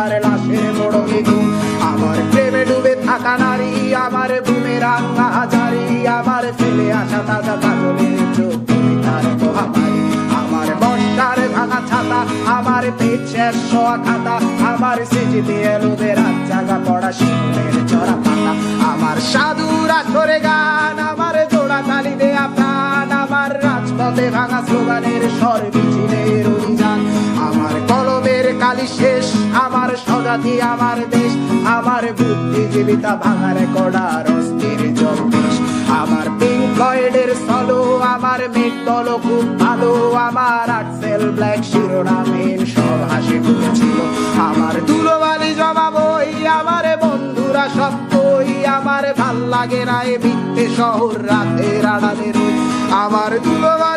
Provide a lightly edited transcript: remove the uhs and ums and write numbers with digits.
আর লাশের বড় বেগুন। আমার প্রেমে ডুবে থাকা নারী, আমার বুমেরাঙ্গা হাজারি, আমার ফেলে আসা তাজা কাজলের চোখ, তুমি তার মহামারী। আমার বর্ষার ভাঙা ছাতা, আমার পেট শেষ হওয়া খাতা, আমার স্মৃতিতে এলোদের রাত জাগা পড়া শিমুলের চড়া পাতা। আমার সাধুর আসরে গান, আমার জোড়া তালি দেয়া প্রাণ, আমার রাজপথে ভাঙা স্লোগানের স্বর মিছিলের অভিযান। আমার কলমের কালি শেষ, আমার স্বজাতি আমার দেশ, আমার বুদ্ধিজীবিতা ভাঙার কড়ার অস্থির জগদীশ। আমার পিঙ্ক ফ্লয়েডের সলো, আমার মেট দল খুব ভালো, আমার আর্টসেল ব্ল্যাক শিরোনামহীন সব হাসি ফুটেছিল। আমার ধুলোবালি জমা বই, আমার বন্ধুরা সব কই, আমার ভাল লাগে না এ মিথ্যে শহর রাতের আড়ালে রই। আমার ধুলোবালি